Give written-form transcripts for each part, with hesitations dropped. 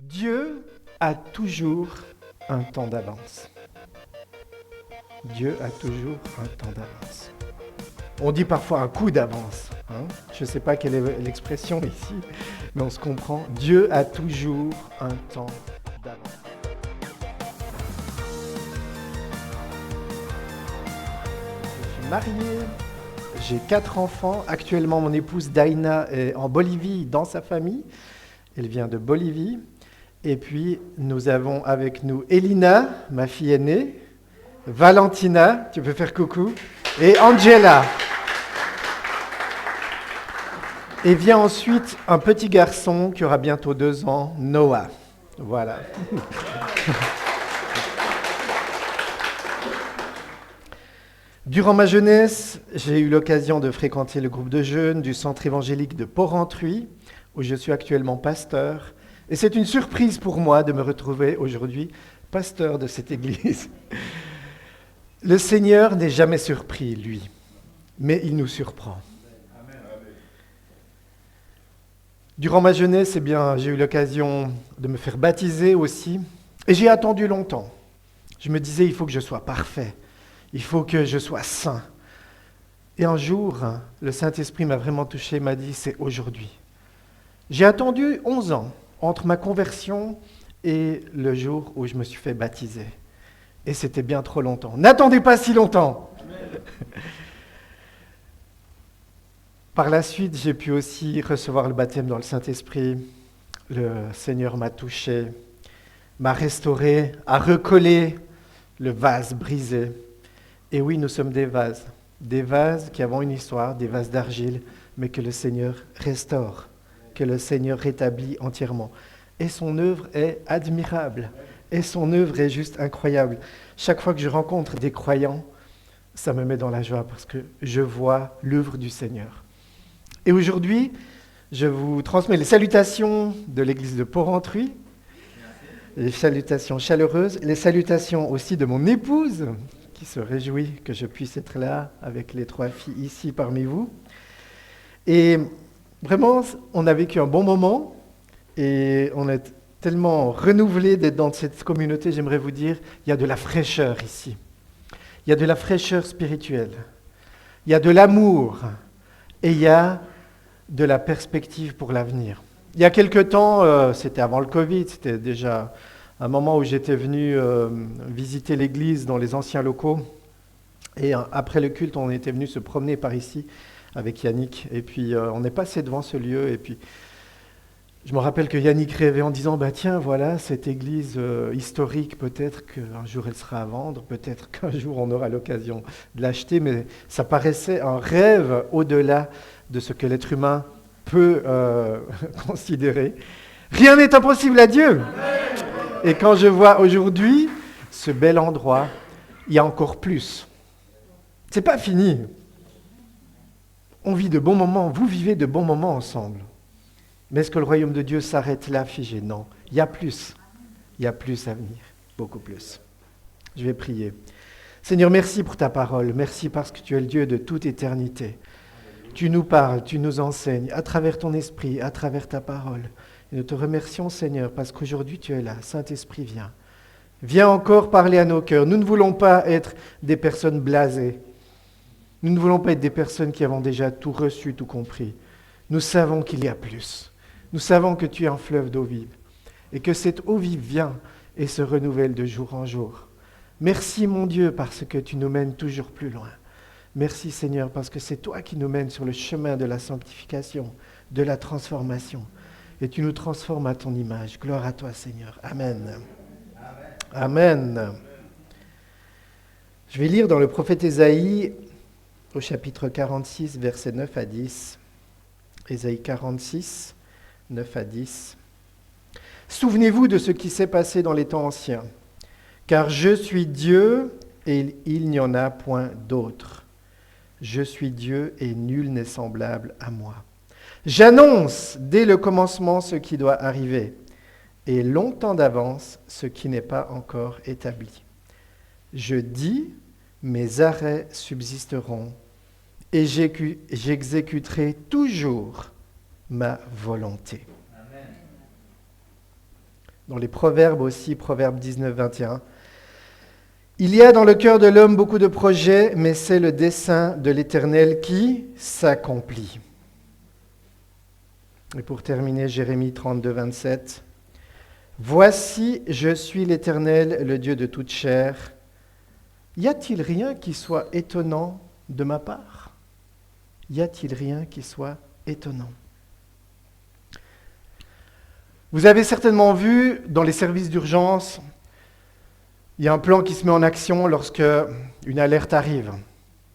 Dieu a toujours un temps d'avance. Dieu a toujours un temps d'avance. On dit parfois un coup d'avance. Je ne sais pas quelle est l'expression ici, mais on se comprend. Dieu a toujours un temps d'avance. Je suis marié, j'ai 4 enfants. Actuellement, mon épouse Daina est en Bolivie dans sa famille. Elle vient de Bolivie. Et puis, nous avons avec nous Elina, ma fille aînée, Valentina, tu peux faire coucou, et Angela. Et vient ensuite un petit garçon qui aura bientôt 2 ans, Noah. Voilà. Durant ma jeunesse, j'ai eu l'occasion de fréquenter le groupe de jeunes du centre évangélique de Porrentruy, où je suis actuellement pasteur. Et c'est une surprise pour moi de me retrouver aujourd'hui pasteur de cette église. Le Seigneur n'est jamais surpris, lui, mais il nous surprend. Durant ma jeunesse, j'ai eu l'occasion de me faire baptiser aussi, et j'ai attendu longtemps. Je me disais, il faut que je sois parfait, il faut que je sois saint. Et un jour, le Saint-Esprit m'a vraiment touché, m'a dit, c'est aujourd'hui. J'ai attendu 11 ans entre ma conversion et le jour où je me suis fait baptiser. Et c'était bien trop longtemps. N'attendez pas si longtemps. Par la suite, j'ai pu aussi recevoir le baptême dans le Saint-Esprit. Le Seigneur m'a touché, m'a restauré, a recollé le vase brisé. Et oui, nous sommes des vases qui avons une histoire, des vases d'argile, mais que le Seigneur restaure, que le Seigneur rétablit entièrement. Et son œuvre est admirable, et son œuvre est juste incroyable. Chaque fois que je rencontre des croyants, ça me met dans la joie parce que je vois l'œuvre du Seigneur. Et aujourd'hui, je vous transmets les salutations de l'église de Porrentruy, les salutations chaleureuses, les salutations aussi de mon épouse, qui se réjouit que je puisse être là avec les 3 filles ici parmi vous. Et vraiment, on a vécu un bon moment et on est tellement renouvelés d'être dans cette communauté. J'aimerais vous dire, il y a de la fraîcheur ici. Il y a de la fraîcheur spirituelle. Il y a de l'amour et il y a de la perspective pour l'avenir. Il y a quelque temps, c'était avant le Covid, c'était déjà un moment où j'étais venu visiter l'église dans les anciens locaux. Et après le culte, on était venu se promener par ici avec Yannick. Et puis on est passé devant ce lieu. Et puis je me rappelle que Yannick rêvait en disant, tiens, voilà, cette église historique, peut-être qu'un jour elle sera à vendre, peut-être qu'un jour on aura l'occasion de l'acheter. Mais ça paraissait un rêve au-delà de ce que l'être humain peut considérer. Rien n'est impossible à Dieu. Et quand je vois aujourd'hui ce bel endroit, il y a encore plus. C'est pas fini. On vit de bons moments, vous vivez de bons moments ensemble. Mais est-ce que le royaume de Dieu s'arrête là, figé? Non. Il y a plus. Il y a plus à venir. Beaucoup plus. Je vais prier. Seigneur, merci pour ta parole. Merci parce que tu es le Dieu de toute éternité. Tu nous parles, tu nous enseignes à travers ton esprit, à travers ta parole. Et nous te remercions, Seigneur, parce qu'aujourd'hui tu es là. Saint-Esprit, viens. Viens encore parler à nos cœurs. Nous ne voulons pas être des personnes blasées. Nous ne voulons pas être des personnes qui avons déjà tout reçu, tout compris. Nous savons qu'il y a plus. Nous savons que tu es un fleuve d'eau vive et que cette eau vive vient et se renouvelle de jour en jour. Merci, mon Dieu, parce que tu nous mènes toujours plus loin. Merci, Seigneur, parce que c'est toi qui nous mènes sur le chemin de la sanctification, de la transformation. Et tu nous transformes à ton image. Gloire à toi, Seigneur. Amen. Amen. Je vais lire dans le prophète Ésaïe, au chapitre 46, versets 9 à 10. Ésaïe 46, 9 à 10. Souvenez-vous de ce qui s'est passé dans les temps anciens, car je suis Dieu et il n'y en a point d'autre. Je suis Dieu et nul n'est semblable à moi. J'annonce dès le commencement ce qui doit arriver, et longtemps d'avance ce qui n'est pas encore établi. Je dis, mes arrêts subsisteront, et j'exécuterai toujours ma volonté. Amen. dans les Proverbes aussi, Proverbes 19, 21. Il y a dans le cœur de l'homme beaucoup de projets, mais c'est le dessein de l'Éternel qui s'accomplit. Et pour terminer, Jérémie 32, 27. Voici, je suis l'Éternel, le Dieu de toute chair. Y a-t-il rien qui soit étonnant de ma part? Y a-t-il rien qui soit étonnant? Vous avez certainement vu dans les services d'urgence, il y a un plan qui se met en action lorsque une alerte arrive,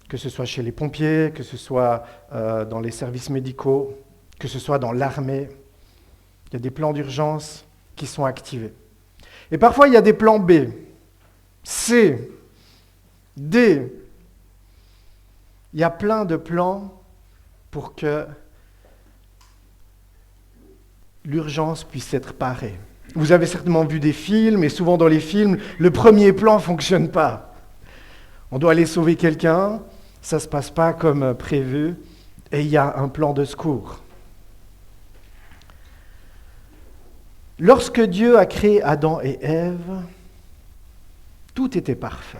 que ce soit chez les pompiers, que ce soit dans les services médicaux, que ce soit dans l'armée. Il y a des plans d'urgence qui sont activés. Et parfois, il y a des plans B, C, D. Il y a plein de plans pour que l'urgence puisse être parée. Vous avez certainement vu des films, et souvent dans les films, le premier plan ne fonctionne pas. On doit aller sauver quelqu'un, ça ne se passe pas comme prévu, et il y a un plan de secours. Lorsque Dieu a créé Adam et Ève, tout était parfait.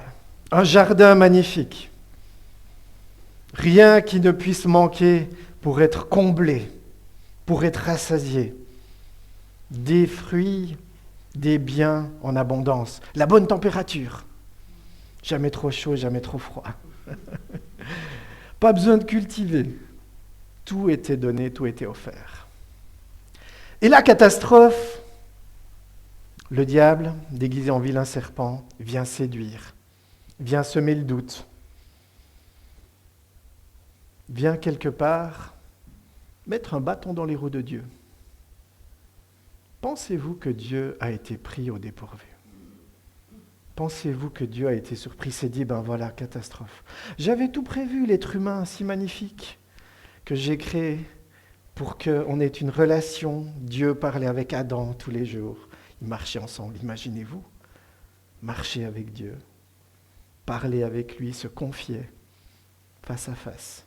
Un jardin magnifique. Rien qui ne puisse manquer pour être comblé, pour être rassasié. Des fruits, des biens en abondance. La bonne température. Jamais trop chaud, jamais trop froid. Pas besoin de cultiver. Tout était donné, tout était offert. Et la catastrophe, le diable, déguisé en vilain serpent, vient séduire, vient semer le doute, vient quelque part mettre un bâton dans les roues de Dieu. Pensez-vous que Dieu a été pris au dépourvu? Pensez-vous que Dieu a été surpris, s'est dit, ben voilà, catastrophe. J'avais tout prévu, l'être humain si magnifique que j'ai créé pour qu'on ait une relation. Dieu parlait avec Adam tous les jours. Ils marchaient ensemble, imaginez-vous. Marcher avec Dieu, parler avec lui, se confier face à face.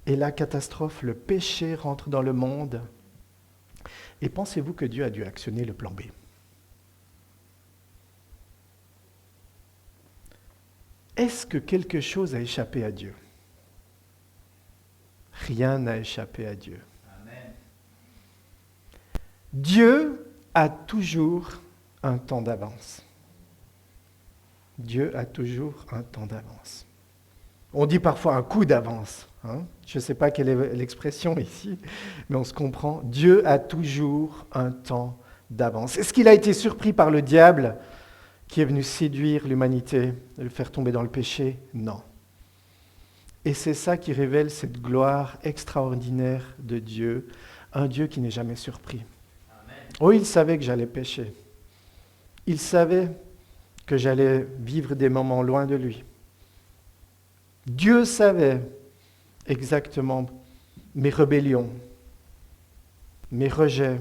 Et la catastrophe, le péché rentre dans le monde. Et pensez-vous que Dieu a dû actionner le plan B? Est-ce que quelque chose a échappé à Dieu? Rien n'a échappé à Dieu. Amen. Dieu a toujours un temps d'avance. Dieu a toujours un temps d'avance. On dit parfois un coup d'avance. Je ne sais pas quelle est l'expression ici, mais on se comprend. Dieu a toujours un temps d'avance. Est-ce qu'il a été surpris par le diable qui est venu séduire l'humanité, le faire tomber dans le péché? Non. Et c'est ça qui révèle cette gloire extraordinaire de Dieu, un Dieu qui n'est jamais surpris. Amen. Oh, il savait que j'allais pécher. Il savait que j'allais vivre des moments loin de lui. Dieu savait exactement mes rébellions, mes rejets,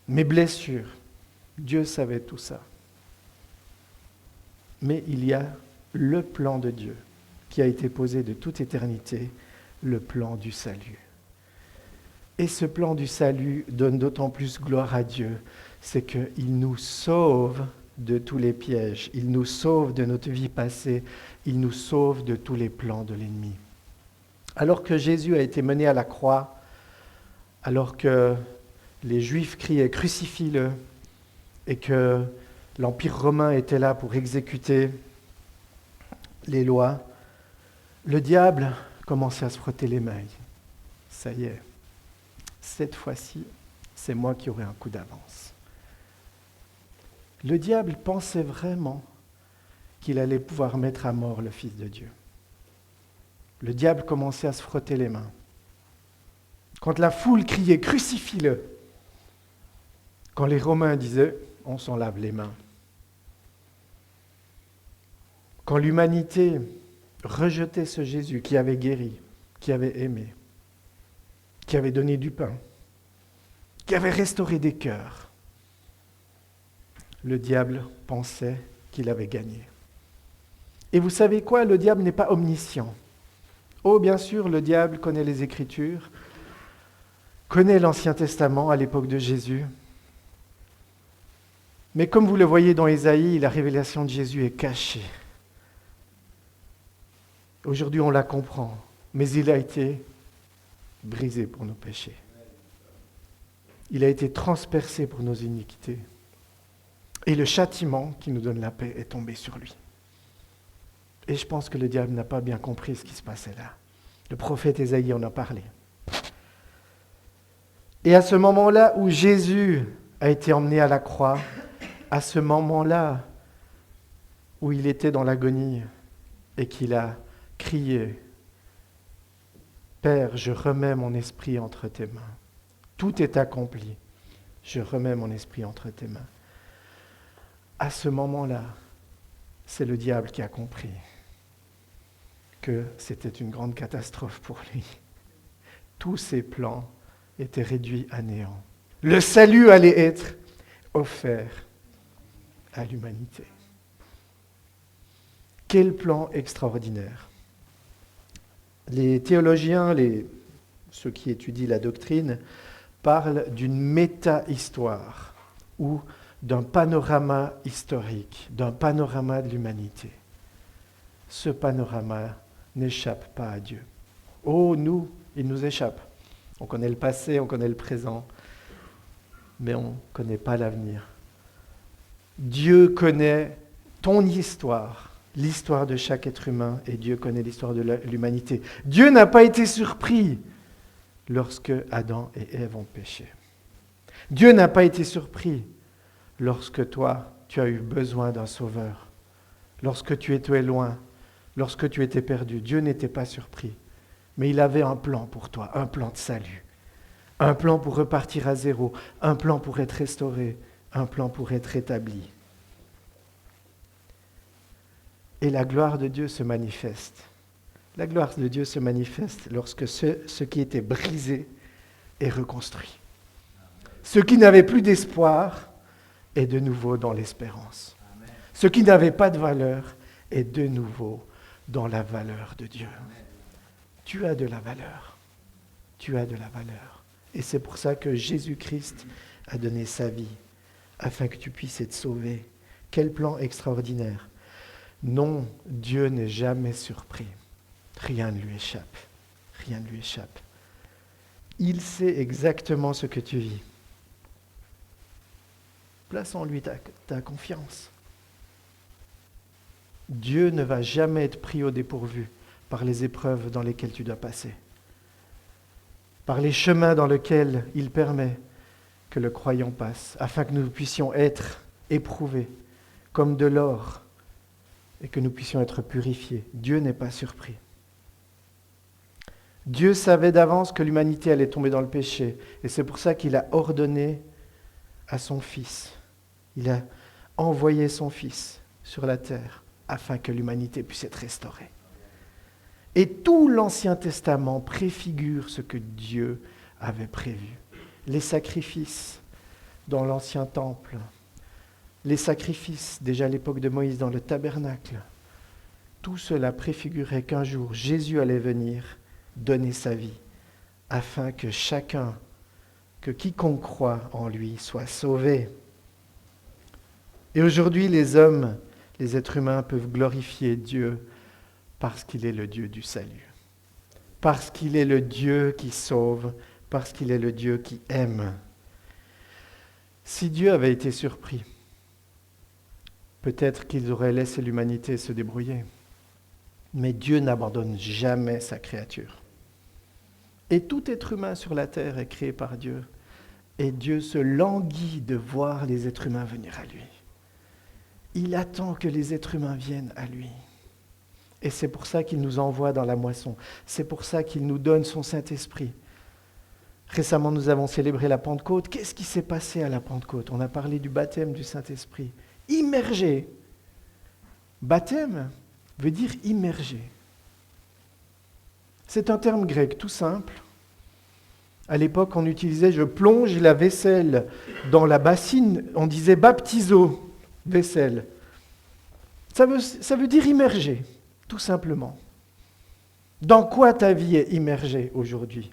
mes blessures. Dieu savait tout ça. Mais il y a le plan de Dieu qui a été posé de toute éternité, le plan du salut. Et ce plan du salut donne d'autant plus gloire à Dieu, c'est qu'il nous sauve de tous les pièges, il nous sauve de notre vie passée, il nous sauve de tous les plans de l'ennemi. Alors que Jésus a été mené à la croix, alors que les Juifs criaient « Crucifie-le » et que l'Empire romain était là pour exécuter les lois, le diable commençait à se frotter les mains. Ça y est, cette fois-ci, c'est moi qui aurai un coup d'avance. Le diable pensait vraiment qu'il allait pouvoir mettre à mort le Fils de Dieu. Le diable commençait à se frotter les mains. Quand la foule criait « Crucifie-le », quand les Romains disaient « On s'en lave les mains », quand l'humanité rejetait ce Jésus qui avait guéri, qui avait aimé, qui avait donné du pain, qui avait restauré des cœurs, le diable pensait qu'il avait gagné. Et vous savez quoi? Le diable n'est pas omniscient. Oh, bien sûr, le diable connaît les Écritures, connaît l'Ancien Testament à l'époque de Jésus. Mais comme vous le voyez dans Ésaïe, la révélation de Jésus est cachée. Aujourd'hui, on la comprend, mais il a été brisé pour nos péchés. Il a été transpercé pour nos iniquités. Et le châtiment qui nous donne la paix est tombé sur lui. Et je pense que le diable n'a pas bien compris ce qui se passait là. Le prophète Ésaïe en a parlé. Et à ce moment-là où Jésus a été emmené à la croix, à ce moment-là où il était dans l'agonie et qu'il a crié « Père, je remets mon esprit entre tes mains. Tout est accompli. Je remets mon esprit entre tes mains. » À ce moment-là, c'est le diable qui a compris que c'était une grande catastrophe pour lui. Tous ses plans étaient réduits à néant. Le salut allait être offert à l'humanité. Quel plan extraordinaire! Les théologiens, ceux qui étudient la doctrine, parlent d'une méta-histoire ou d'un panorama historique, d'un panorama de l'humanité. Ce panorama n'échappe pas à Dieu. Oh, nous, il nous échappe. On connaît le passé, on connaît le présent, mais on ne connaît pas l'avenir. Dieu connaît ton histoire, l'histoire de chaque être humain, et Dieu connaît l'histoire de l'humanité. Dieu n'a pas été surpris lorsque Adam et Ève ont péché. Dieu n'a pas été surpris lorsque toi, tu as eu besoin d'un sauveur, lorsque tu étais loin, lorsque tu étais perdu. Dieu n'était pas surpris, mais il avait un plan pour toi, un plan de salut, un plan pour repartir à zéro, un plan pour être restauré, un plan pour être établi. Et la gloire de Dieu se manifeste. La gloire de Dieu se manifeste lorsque ce qui était brisé est reconstruit. Ce qui n'avait plus d'espoir est de nouveau dans l'espérance. Amen. Ce qui n'avait pas de valeur est de nouveau dans la valeur de Dieu. Amen. Tu as de la valeur. Tu as de la valeur. Et c'est pour ça que Jésus-Christ a donné sa vie, afin que tu puisses être sauvé. Quel plan extraordinaire! Non, Dieu n'est jamais surpris. Rien ne lui échappe. Rien ne lui échappe. Il sait exactement ce que tu vis. Place en lui ta confiance. Dieu ne va jamais être pris au dépourvu par les épreuves dans lesquelles tu dois passer, par les chemins dans lesquels il permet que le croyant passe, afin que nous puissions être éprouvés comme de l'or et que nous puissions être purifiés. Dieu n'est pas surpris. Dieu savait d'avance que l'humanité allait tomber dans le péché, et c'est pour ça qu'il a ordonné à son Fils. Il a envoyé son Fils sur la terre afin que l'humanité puisse être restaurée. Et tout l'Ancien Testament préfigure ce que Dieu avait prévu. Les sacrifices dans l'Ancien Temple, les sacrifices déjà à l'époque de Moïse dans le tabernacle, tout cela préfigurait qu'un jour Jésus allait venir donner sa vie afin que quiconque croit en lui soit sauvé. Et aujourd'hui, les hommes, les êtres humains peuvent glorifier Dieu parce qu'il est le Dieu du salut, parce qu'il est le Dieu qui sauve, parce qu'il est le Dieu qui aime. Si Dieu avait été surpris, peut-être qu'il aurait laissé l'humanité se débrouiller. Mais Dieu n'abandonne jamais sa créature. Et tout être humain sur la terre est créé par Dieu. Et Dieu se languit de voir les êtres humains venir à lui. Il attend que les êtres humains viennent à lui. Et c'est pour ça qu'il nous envoie dans la moisson. C'est pour ça qu'il nous donne son Saint-Esprit. Récemment, nous avons célébré la Pentecôte. Qu'est-ce qui s'est passé à la Pentecôte? On a parlé du baptême du Saint-Esprit. Immergé. Baptême veut dire immergé. C'est un terme grec tout simple. À l'époque, on utilisait « je plonge la vaisselle dans la bassine », on disait « baptizo », vaisselle. Ça veut dire immergé, tout simplement. Dans quoi ta vie est immergée aujourd'hui?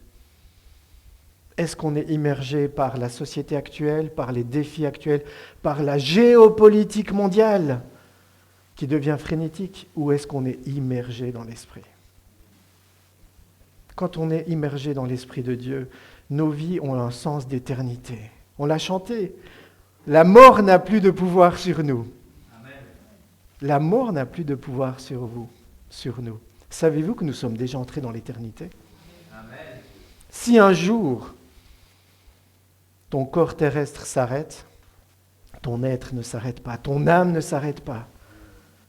Est-ce qu'on est immergé par la société actuelle, par les défis actuels, par la géopolitique mondiale qui devient frénétique, ou est-ce qu'on est immergé dans l'Esprit ? Quand on est immergé dans l'Esprit de Dieu, nos vies ont un sens d'éternité. On l'a chanté. La mort n'a plus de pouvoir sur nous. Amen. La mort n'a plus de pouvoir sur vous, sur nous. Savez-vous que nous sommes déjà entrés dans l'éternité ? Amen. Si un jour, ton corps terrestre s'arrête, ton être ne s'arrête pas, ton âme ne s'arrête pas.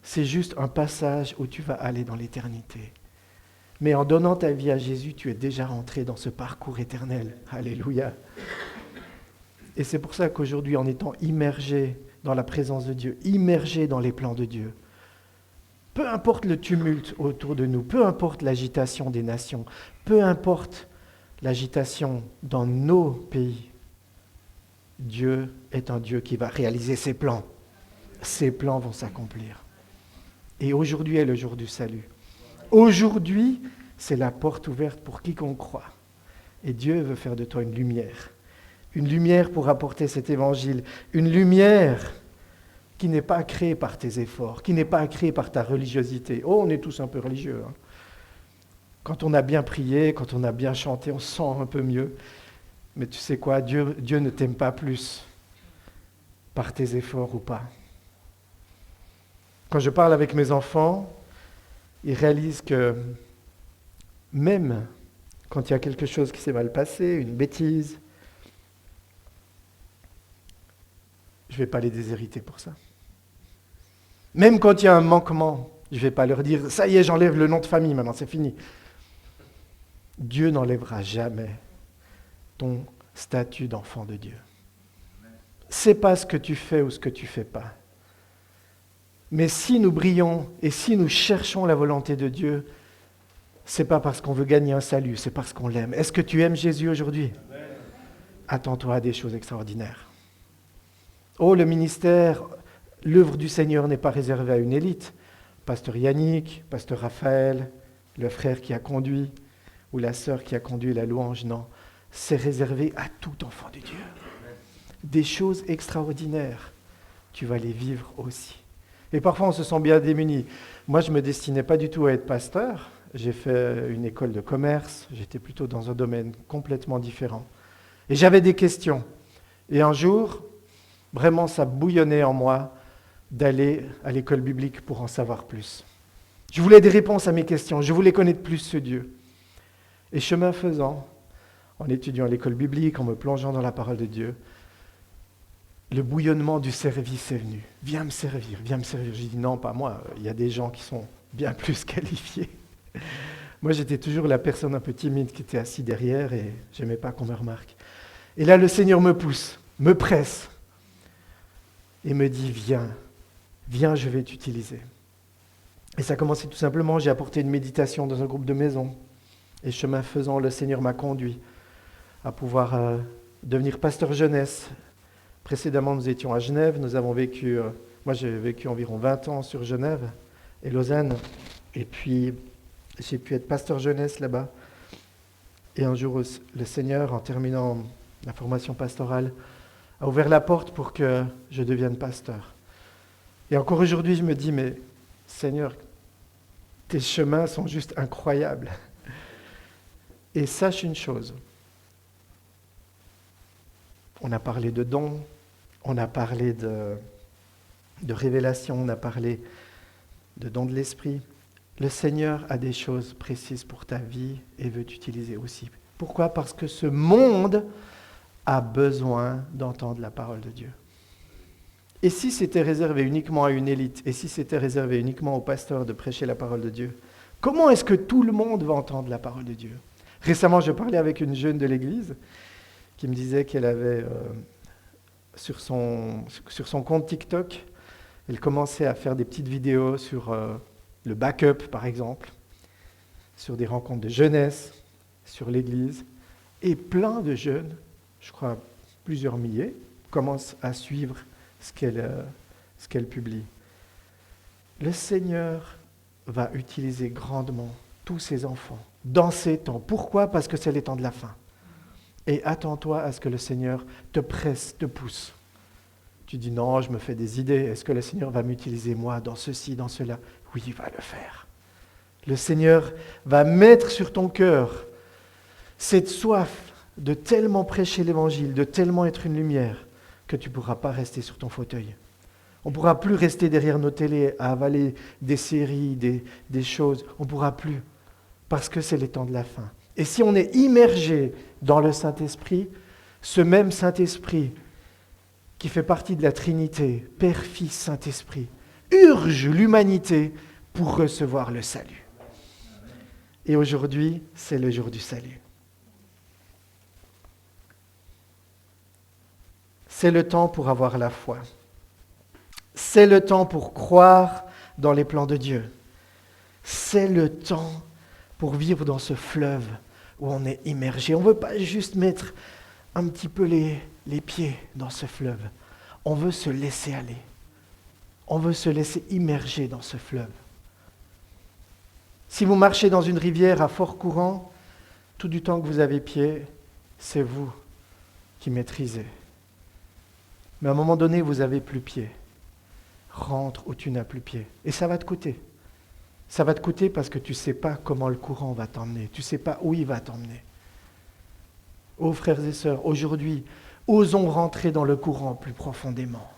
C'est juste un passage où tu vas aller dans l'éternité. Mais en donnant ta vie à Jésus, tu es déjà rentré dans ce parcours éternel. Alléluia. Et c'est pour ça qu'aujourd'hui, en étant immergé dans la présence de Dieu, immergé dans les plans de Dieu, peu importe le tumulte autour de nous, peu importe l'agitation des nations, peu importe l'agitation dans nos pays, Dieu est un Dieu qui va réaliser ses plans. Ses plans vont s'accomplir. Et aujourd'hui est le jour du salut. Aujourd'hui, c'est la porte ouverte pour quiconque croit. Et Dieu veut faire de toi une lumière pour apporter cet évangile, une lumière qui n'est pas créée par tes efforts, qui n'est pas créée par ta religiosité. Oh, on est tous un peu religieux. Hein. Quand on a bien prié, quand on a bien chanté, on se sent un peu mieux. Mais tu sais quoi, Dieu ne t'aime pas plus par tes efforts ou pas. Quand je parle avec mes enfants, ils réalisent que même quand il y a quelque chose qui s'est mal passé, une bêtise, je ne vais pas les déshériter pour ça. Même quand il y a un manquement, je ne vais pas leur dire « ça y est, j'enlève le nom de famille, maintenant c'est fini ». Dieu n'enlèvera jamais ton statut d'enfant de Dieu. C'est pas ce que tu fais ou ce que tu fais pas. Mais si nous brillons et si nous cherchons la volonté de Dieu, c'est pas parce qu'on veut gagner un salut, c'est parce qu'on l'aime. Est-ce que tu aimes Jésus aujourd'hui ? Attends-toi à des choses extraordinaires. Oh, le ministère, l'œuvre du Seigneur n'est pas réservée à une élite. Pasteur Yannick, Pasteur Raphaël, le frère qui a conduit, ou la sœur qui a conduit la louange, non. C'est réservé à tout enfant de Dieu. Des choses extraordinaires, tu vas les vivre aussi. Et parfois, on se sent bien démuni. Moi, je ne me destinais pas du tout à être pasteur. J'ai fait une école de commerce. J'étais plutôt dans un domaine complètement différent. Et j'avais des questions. Et un jour, vraiment, ça bouillonnait en moi d'aller à l'école biblique pour en savoir plus. Je voulais des réponses à mes questions. Je voulais connaître plus ce Dieu. Et chemin faisant, en étudiant à l'école biblique, en me plongeant dans la parole de Dieu, le bouillonnement du service est venu. Viens me servir, viens me servir. J'ai dit non, pas moi. Il y a des gens qui sont bien plus qualifiés. Moi, j'étais toujours la personne un peu timide qui était assise derrière et je n'aimais pas qu'on me remarque. Et là, le Seigneur me pousse, me presse et me dit viens, je vais t'utiliser. Et ça a commencé tout simplement, j'ai apporté une méditation dans un groupe de maison. Et chemin faisant, le Seigneur m'a conduit à pouvoir devenir pasteur jeunesse. Précédemment, nous étions à Genève. Nous avons vécu, moi j'ai vécu environ 20 ans sur Genève et Lausanne. Et puis, j'ai pu être pasteur jeunesse là-bas. Et un jour, le Seigneur, en terminant la formation pastorale, a ouvert la porte pour que je devienne pasteur. Et encore aujourd'hui, je me dis, mais Seigneur, tes chemins sont juste incroyables. Et sache une chose, on a parlé de dons, on a parlé de révélation, on a parlé de dons de l'esprit. Le Seigneur a des choses précises pour ta vie et veut t'utiliser aussi. Pourquoi ? Parce que ce monde a besoin d'entendre la parole de Dieu. Et si c'était réservé uniquement à une élite, et si c'était réservé uniquement aux pasteurs de prêcher la parole de Dieu, comment est-ce que tout le monde va entendre la parole de Dieu ? Récemment, je parlais avec une jeune de l'église qui me disait qu'elle avait, sur son compte TikTok, elle commençait à faire des petites vidéos sur le backup, par exemple, sur des rencontres de jeunesse, sur l'église. Et plein de jeunes, je crois plusieurs milliers, commencent à suivre ce qu'elle publie. Le Seigneur va utiliser grandement tous ses enfants dans ces temps. Pourquoi ? Parce que c'est les temps de la fin. Et attends-toi à ce que le Seigneur te presse, te pousse. Tu dis non, je me fais des idées. Est-ce que le Seigneur va m'utiliser moi dans ceci, dans cela? Oui, il va le faire. Le Seigneur va mettre sur ton cœur cette soif de tellement prêcher l'Évangile, de tellement être une lumière, que tu ne pourras pas rester sur ton fauteuil. On ne pourra plus rester derrière nos télés à avaler des séries, des choses. On ne pourra plus, parce que c'est les temps de la fin. Et si on est immergé dans le Saint-Esprit, ce même Saint-Esprit qui fait partie de la Trinité, Père, Fils, Saint-Esprit, urge l'humanité pour recevoir le salut. Et aujourd'hui, c'est le jour du salut. C'est le temps pour avoir la foi. C'est le temps pour croire dans les plans de Dieu. C'est le temps pour vivre dans ce fleuve où on est immergé. On ne veut pas juste mettre un petit peu les pieds dans ce fleuve. On veut se laisser aller. On veut se laisser immerger dans ce fleuve. Si vous marchez dans une rivière à fort courant, tout du temps que vous avez pied, c'est vous qui maîtrisez. Mais à un moment donné, vous n'avez plus pied. Rentre où tu n'as plus pied. Et ça va te coûter. Ça va te coûter parce que tu ne sais pas comment le courant va t'emmener. Tu ne sais pas où il va t'emmener. Oh frères et sœurs, aujourd'hui, osons rentrer dans le courant plus profondément.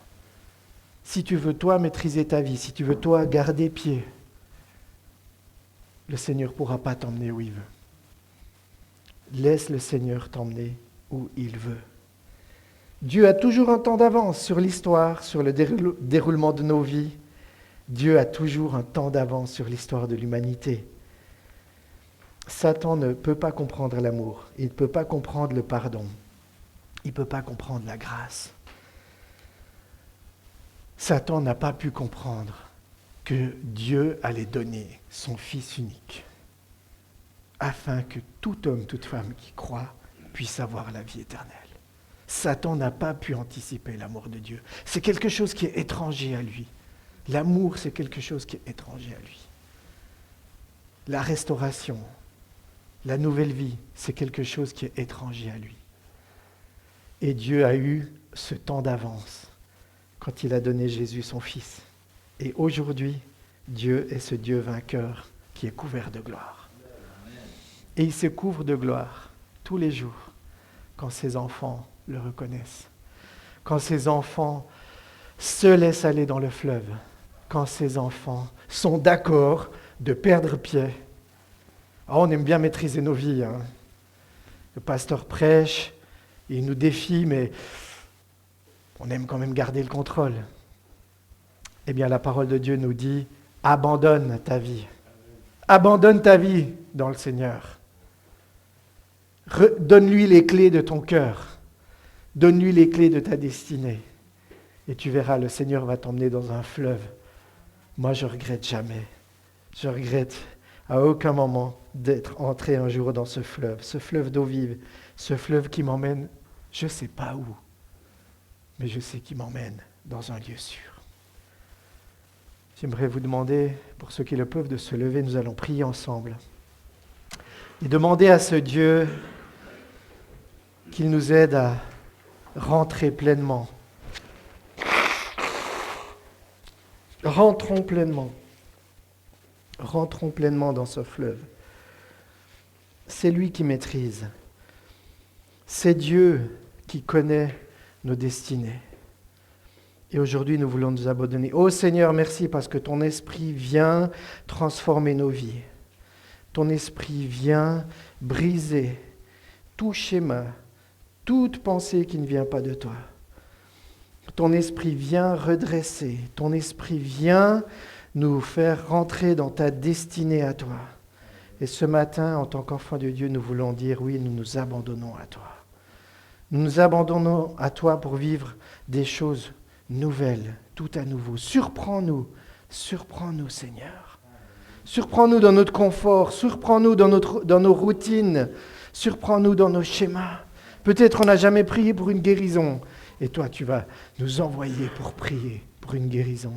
Si tu veux, toi, maîtriser ta vie, si tu veux, toi, garder pied, le Seigneur ne pourra pas t'emmener où il veut. Laisse le Seigneur t'emmener où il veut. Dieu a toujours un temps d'avance sur l'histoire, sur le déroulement de nos vies. Dieu a toujours un temps d'avance sur l'histoire de l'humanité. Satan ne peut pas comprendre l'amour, il ne peut pas comprendre le pardon, il ne peut pas comprendre la grâce. Satan n'a pas pu comprendre que Dieu allait donner son Fils unique, afin que tout homme, toute femme qui croit puisse avoir la vie éternelle. Satan n'a pas pu anticiper l'amour de Dieu. C'est quelque chose qui est étranger à lui. L'amour, c'est quelque chose qui est étranger à lui. La restauration, la nouvelle vie, c'est quelque chose qui est étranger à lui. Et Dieu a eu ce temps d'avance quand il a donné Jésus son Fils. Et aujourd'hui, Dieu est ce Dieu vainqueur qui est couvert de gloire. Et il se couvre de gloire tous les jours quand ses enfants le reconnaissent. Quand ses enfants se laissent aller dans le fleuve. Quand ses enfants sont d'accord de perdre pied. Oh, on aime bien maîtriser nos vies. Hein. Le pasteur prêche, il nous défie, mais on aime quand même garder le contrôle. Eh bien, la parole de Dieu nous dit, abandonne ta vie. Abandonne ta vie dans le Seigneur. Donne-lui les clés de ton cœur. Donne-lui les clés de ta destinée. Et tu verras, le Seigneur va t'emmener dans un fleuve. Moi, je ne regrette jamais. Je regrette à aucun moment d'être entré un jour dans ce fleuve d'eau vive, ce fleuve qui m'emmène, je ne sais pas où, mais je sais qu'il m'emmène dans un lieu sûr. J'aimerais vous demander, pour ceux qui le peuvent, de se lever, nous allons prier ensemble. Et demander à ce Dieu qu'il nous aide à rentrer pleinement. Rentrons pleinement. Rentrons pleinement dans ce fleuve. C'est lui qui maîtrise. C'est Dieu qui connaît nos destinées. Et aujourd'hui, nous voulons nous abandonner. Oh Seigneur, merci parce que ton esprit vient transformer nos vies. Ton esprit vient briser tout schéma, toute pensée qui ne vient pas de toi. Ton esprit vient redresser. Ton esprit vient nous faire rentrer dans ta destinée à toi. Et ce matin, en tant qu'enfants de Dieu, nous voulons dire oui, nous nous abandonnons à toi. Nous nous abandonnons à toi pour vivre des choses nouvelles, tout à nouveau. Surprends-nous, Seigneur. Surprends-nous dans notre confort, surprends-nous dans nos routines, surprends-nous dans nos schémas. Peut-être on n'a jamais prié pour une guérison, et toi tu vas nous envoyer pour prier pour une guérison.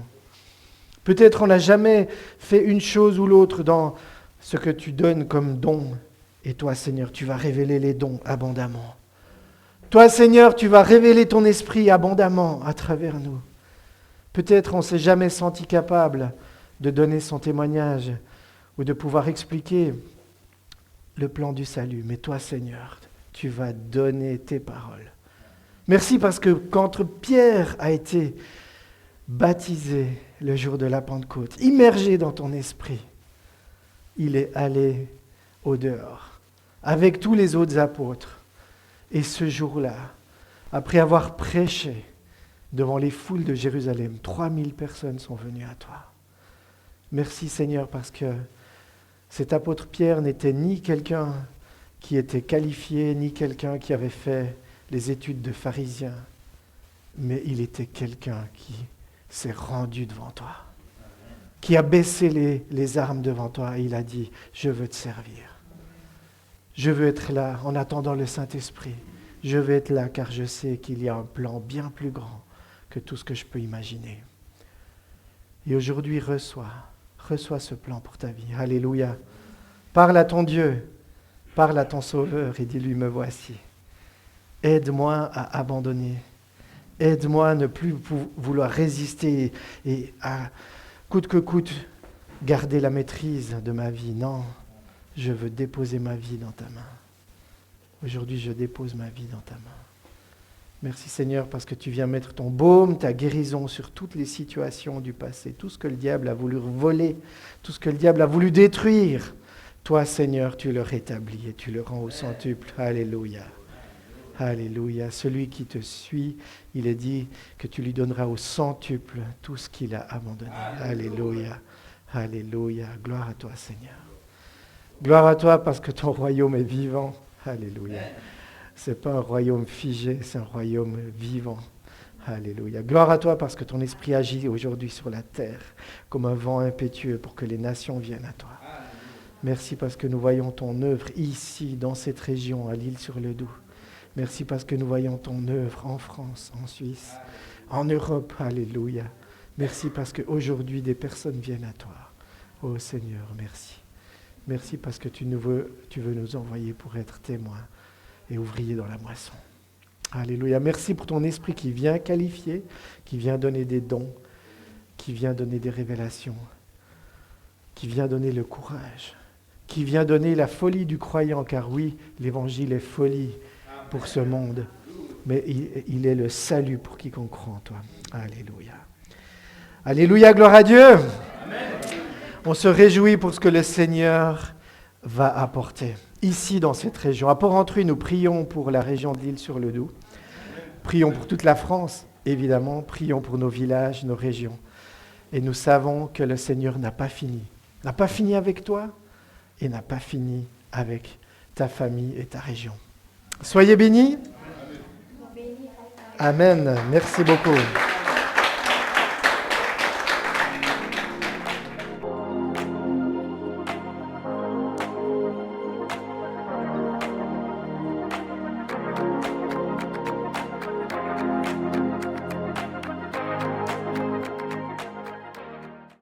Peut-être on n'a jamais fait une chose ou l'autre dans ce que tu donnes comme don, et toi Seigneur, tu vas révéler les dons abondamment. Toi, Seigneur, tu vas révéler ton esprit abondamment à travers nous. Peut-être on ne s'est jamais senti capable de donner son témoignage ou de pouvoir expliquer le plan du salut. Mais toi, Seigneur, tu vas donner tes paroles. Merci parce que quand Pierre a été baptisé le jour de la Pentecôte, immergé dans ton esprit, il est allé au dehors avec tous les autres apôtres. Et ce jour-là, après avoir prêché devant les foules de Jérusalem, 3000 personnes sont venues à toi. Merci Seigneur parce que cet apôtre Pierre n'était ni quelqu'un qui était qualifié, ni quelqu'un qui avait fait les études de pharisien, mais il était quelqu'un qui s'est rendu devant toi, qui a baissé les armes devant toi et il a dit « Je veux te servir. Je veux être là en attendant le Saint-Esprit. Je veux être là car je sais qu'il y a un plan bien plus grand que tout ce que je peux imaginer. » Et aujourd'hui, reçois ce plan pour ta vie. Alléluia. Parle à ton Dieu, parle à ton Sauveur et dis-lui, me voici. Aide-moi à abandonner. Aide-moi à ne plus vouloir résister et à coûte que coûte garder la maîtrise de ma vie. Non, je veux déposer ma vie dans ta main. Aujourd'hui, je dépose ma vie dans ta main. Merci Seigneur parce que tu viens mettre ton baume, ta guérison sur toutes les situations du passé, tout ce que le diable a voulu voler, tout ce que le diable a voulu détruire. Toi Seigneur, tu le rétablis et tu le rends au centuple. Alléluia. Alléluia. Celui qui te suit, il est dit que tu lui donneras au centuple tout ce qu'il a abandonné. Alléluia. Alléluia. Gloire à toi Seigneur. Gloire à toi parce que ton royaume est vivant. Alléluia. Ce n'est pas un royaume figé, c'est un royaume vivant. Alléluia. Gloire à toi parce que ton esprit agit aujourd'hui sur la terre comme un vent impétueux pour que les nations viennent à toi. Merci parce que nous voyons ton œuvre ici, dans cette région, à l'Île-sur-le-Doubs. Merci parce que nous voyons ton œuvre en France, en Suisse, en Europe. Alléluia. Merci parce qu'aujourd'hui, des personnes viennent à toi. Oh Seigneur, merci. Merci parce que tu veux nous envoyer pour être témoins et ouvriers dans la moisson. Alléluia. Merci pour ton esprit qui vient qualifier, qui vient donner des dons, qui vient donner des révélations, qui vient donner le courage, qui vient donner la folie du croyant, car oui, l'évangile est folie pour ce monde, mais il est le salut pour quiconque croit en toi. Alléluia. Alléluia, gloire à Dieu. Amen. On se réjouit pour ce que le Seigneur va apporter ici dans cette région. À Port-Entruy, nous prions pour la région de l'Île-sur-le-Doubs. Prions pour toute la France, évidemment. Prions pour nos villages, nos régions. Et nous savons que le Seigneur n'a pas fini. N'a pas fini avec toi et n'a pas fini avec ta famille et ta région. Soyez bénis. Amen. Merci beaucoup.